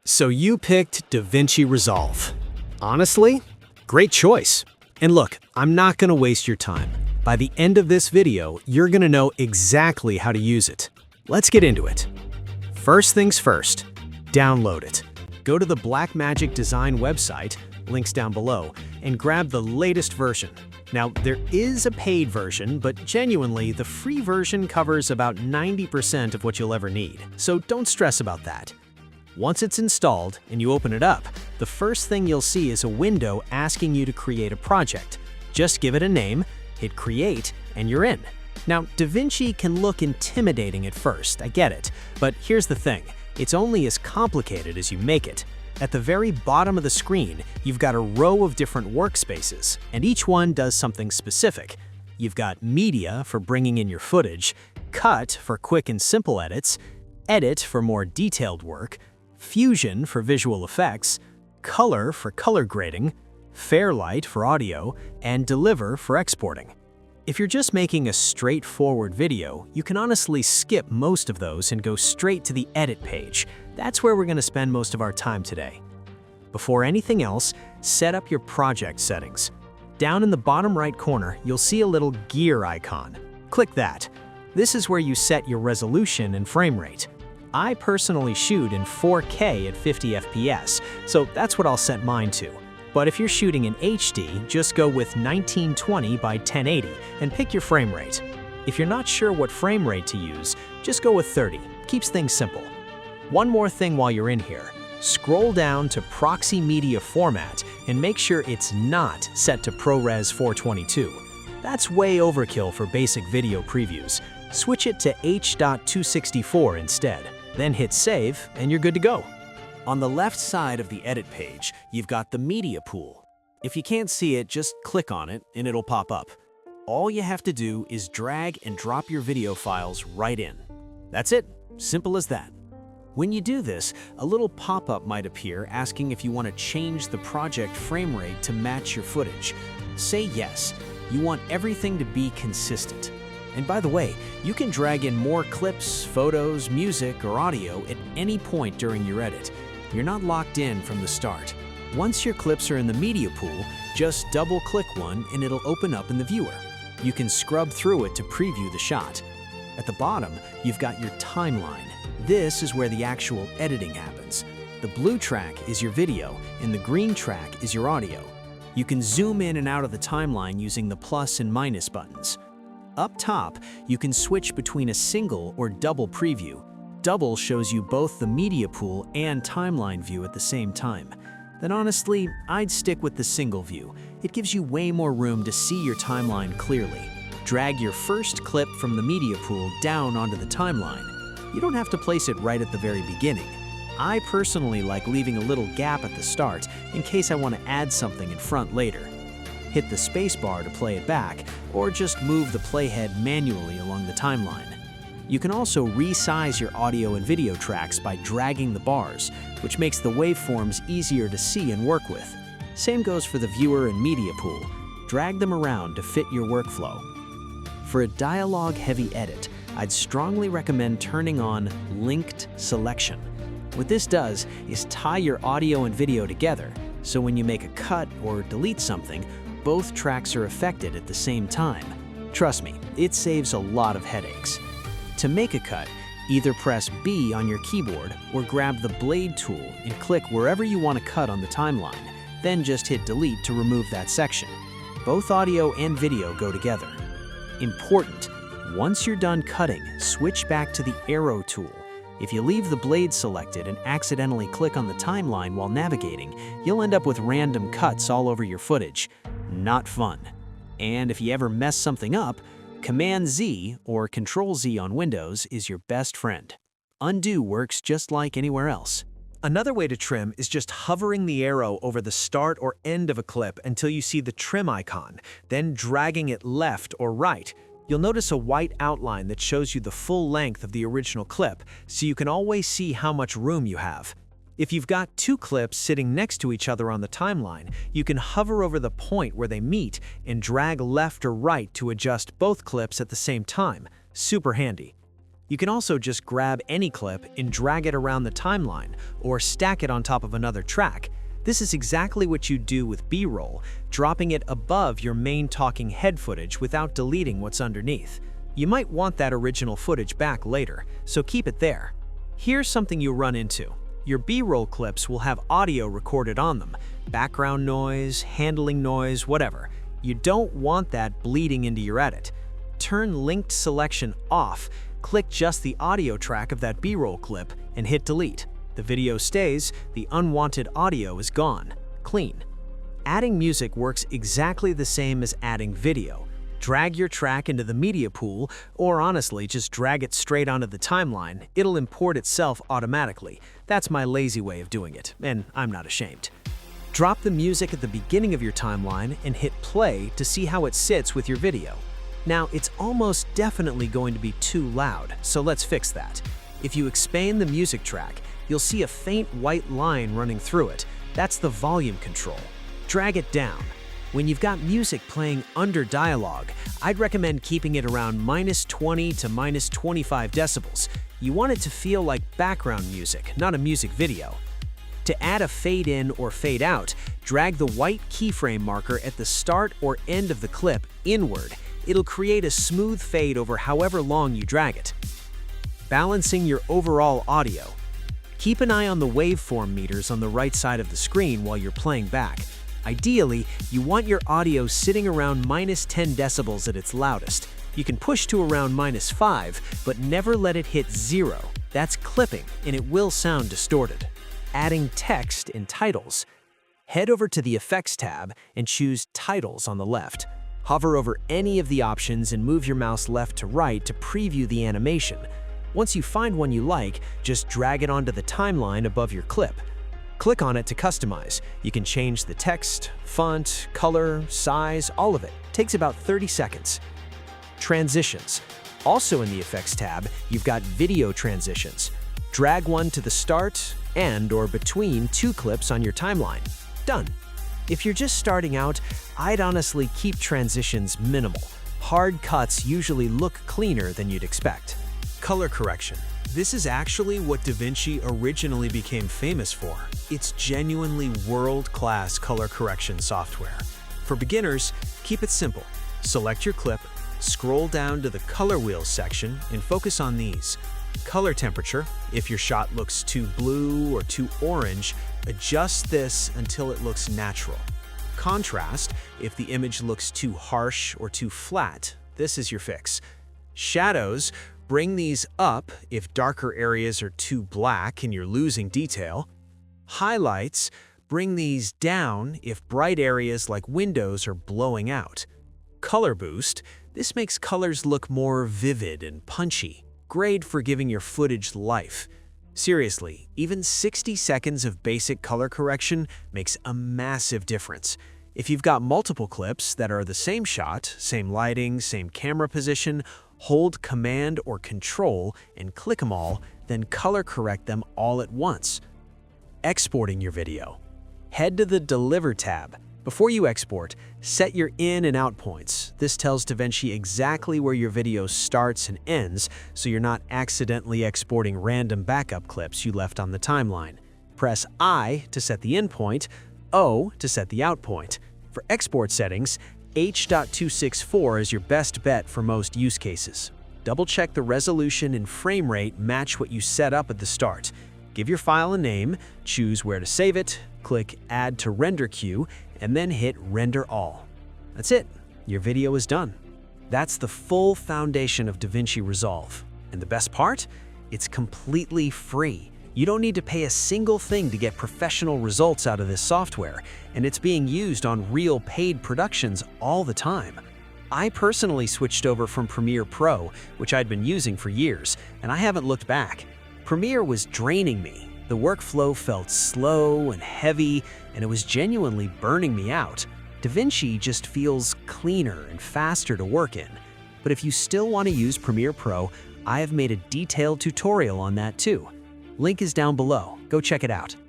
So you picked Davinci Resolve. Honestly, great choice. And look, I'm not gonna waste your time. By the end of this video, you're gonna know exactly how to use it. Let's get into it. First things first, download it. Go to the Blackmagic Design website, links down below, and grab the latest version. Now, there is a paid version, but genuinely, the free version covers about 90% of what you'll ever need, so don't stress about that. Once it's installed and you open it up, the first thing you'll see is a window asking you to create a project. Just give it a name, hit create, and you're in. Now, Davinci can look intimidating at first, I get it, but here's the thing, it's only as complicated as you make it. At the very bottom of the screen, you've got a row of different workspaces, and each one does something specific. You've got Media for bringing in your footage, Cut for quick and simple edits, Edit for more detailed work, Fusion for visual effects, Color for color grading, Fairlight for audio, and Deliver for exporting. If you're just making a straightforward video, you can honestly skip most of those and go straight to the Edit page. That's where we're going to spend most of our time today. Before anything else, set up your project settings. Down in the bottom right corner, you'll see a little gear icon. Click that. This is where you set your resolution and frame rate. I personally shoot in 4K at 50 FPS, so that's what I'll set mine to. But if you're shooting in HD, just go with 1920 by 1080 and pick your frame rate. If you're not sure what frame rate to use, just go with 30. Keeps things simple. One more thing while you're in here. Scroll down to Proxy Media Format and make sure it's not set to ProRes 422. That's way overkill for basic video previews. Switch it to H.264 instead. Then hit Save and you're good to go. On the left side of the Edit page, you've got the Media pool. If you can't see it, just click on it and it'll pop up. All you have to do is drag and drop your video files right in. That's it. Simple as that. When you do this, a little pop-up might appear asking if you want to change the project frame rate to match your footage. Say yes. You want everything to be consistent. And by the way, you can drag in more clips, photos, music, or audio at any point during your edit. You're not locked in from the start. Once your clips are in the media pool, just double-click one and it'll open up in the viewer. You can scrub through it to preview the shot. At the bottom, you've got your timeline. This is where the actual editing happens. The blue track is your video, and the green track is your audio. You can zoom in and out of the timeline using the plus and minus buttons. Up top, you can switch between a single or double preview. Double shows you both the media pool and timeline view at the same time. Then honestly, I'd stick with the single view. It gives you way more room to see your timeline clearly. Drag your first clip from the media pool down onto the timeline. You don't have to place it right at the very beginning. I personally like leaving a little gap at the start in case I want to add something in front later. Hit the spacebar to play it back, or just move the playhead manually along the timeline. You can also resize your audio and video tracks by dragging the bars, which makes the waveforms easier to see and work with. Same goes for the viewer and media pool. Drag them around to fit your workflow. For a dialogue-heavy edit, I'd strongly recommend turning on Linked Selection. What this does is tie your audio and video together, so when you make a cut or delete something, both tracks are affected at the same time. Trust me, it saves a lot of headaches. To make a cut, either press B on your keyboard or grab the blade tool and click wherever you want to cut on the timeline, then just hit delete to remove that section. Both audio and video go together. Important, once you're done cutting, switch back to the arrow tool. If you leave the blade selected and accidentally click on the timeline while navigating, you'll end up with random cuts all over your footage. Not fun. And if you ever mess something up, Command-Z or Control-Z on Windows is your best friend. Undo works just like anywhere else. Another way to trim is just hovering the arrow over the start or end of a clip until you see the trim icon, then dragging it left or right. You'll notice a white outline that shows you the full length of the original clip, so you can always see how much room you have. If you've got two clips sitting next to each other on the timeline, you can hover over the point where they meet and drag left or right to adjust both clips at the same time. Super handy. You can also just grab any clip and drag it around the timeline or stack it on top of another track. This is exactly what you do with B-roll, dropping it above your main talking head footage without deleting what's underneath. You might want that original footage back later, so keep it there. Here's something you'll run into. Your B-roll clips will have audio recorded on them, background noise, handling noise, whatever. You don't want that bleeding into your edit. Turn linked selection off, click just the audio track of that B-roll clip, and hit delete. The video stays, the unwanted audio is gone. Clean. Adding music works exactly the same as adding video. Drag your track into the media pool, or honestly, just drag it straight onto the timeline. It'll import itself automatically. That's my lazy way of doing it, and I'm not ashamed. Drop the music at the beginning of your timeline and hit play to see how it sits with your video. Now, it's almost definitely going to be too loud, so let's fix that. If you expand the music track, you'll see a faint white line running through it. That's the volume control. Drag it down. When you've got music playing under dialogue, I'd recommend keeping it around -20 to -25 decibels. You want it to feel like background music, not a music video. To add a fade in or fade out, drag the white keyframe marker at the start or end of the clip inward. It'll create a smooth fade over however long you drag it. Balancing your overall audio. Keep an eye on the waveform meters on the right side of the screen while you're playing back. Ideally, you want your audio sitting around -10 decibels at its loudest. You can push to around -5, but never let it hit 0. That's clipping, and it will sound distorted. Adding text in titles. Head over to the Effects tab and choose Titles on the left. Hover over any of the options and move your mouse left to right to preview the animation. Once you find one you like, just drag it onto the timeline above your clip. Click on it to customize. You can change the text, font, color, size, all of it. Takes about 30 seconds. Transitions. Also in the Effects tab, you've got video transitions. Drag one to the start and/or between two clips on your timeline. Done. If you're just starting out, I'd honestly keep transitions minimal. Hard cuts usually look cleaner than you'd expect. Color correction. This is actually what Davinci originally became famous for. It's genuinely world-class color correction software. For beginners, keep it simple. Select your clip, scroll down to the color wheels section, and focus on these. Color temperature. If your shot looks too blue or too orange, adjust this until it looks natural. Contrast. If the image looks too harsh or too flat, this is your fix. Shadows. Bring these up if darker areas are too black and you're losing detail. Highlights. Bring these down if bright areas like windows are blowing out. Color boost. This makes colors look more vivid and punchy. Great for giving your footage life. Seriously, even 60 seconds of basic color correction makes a massive difference. If you've got multiple clips that are the same shot, same lighting, same camera position, hold Command or Control and click them all, then color correct them all at once. Exporting your video. Head to the Deliver tab. Before you export, set your in and out points. This tells Davinci exactly where your video starts and ends, so you're not accidentally exporting random backup clips you left on the timeline. Press I to set the in point, O to set the out point. For export settings, H.264 is your best bet for most use cases. Double-check the resolution and frame rate match what you set up at the start. Give your file a name, choose where to save it, click Add to Render Queue, and then hit Render All. That's it. Your video is done. That's the full foundation of Davinci Resolve. And the best part? It's completely free. You don't need to pay a single thing to get professional results out of this software, and it's being used on real paid productions all the time. I personally switched over from Premiere Pro, which I'd been using for years, and I haven't looked back. Premiere was draining me. The workflow felt slow and heavy, and it was genuinely burning me out. Davinci just feels cleaner and faster to work in. But if you still want to use Premiere Pro, I have made a detailed tutorial on that too. Link is down below. Go check it out.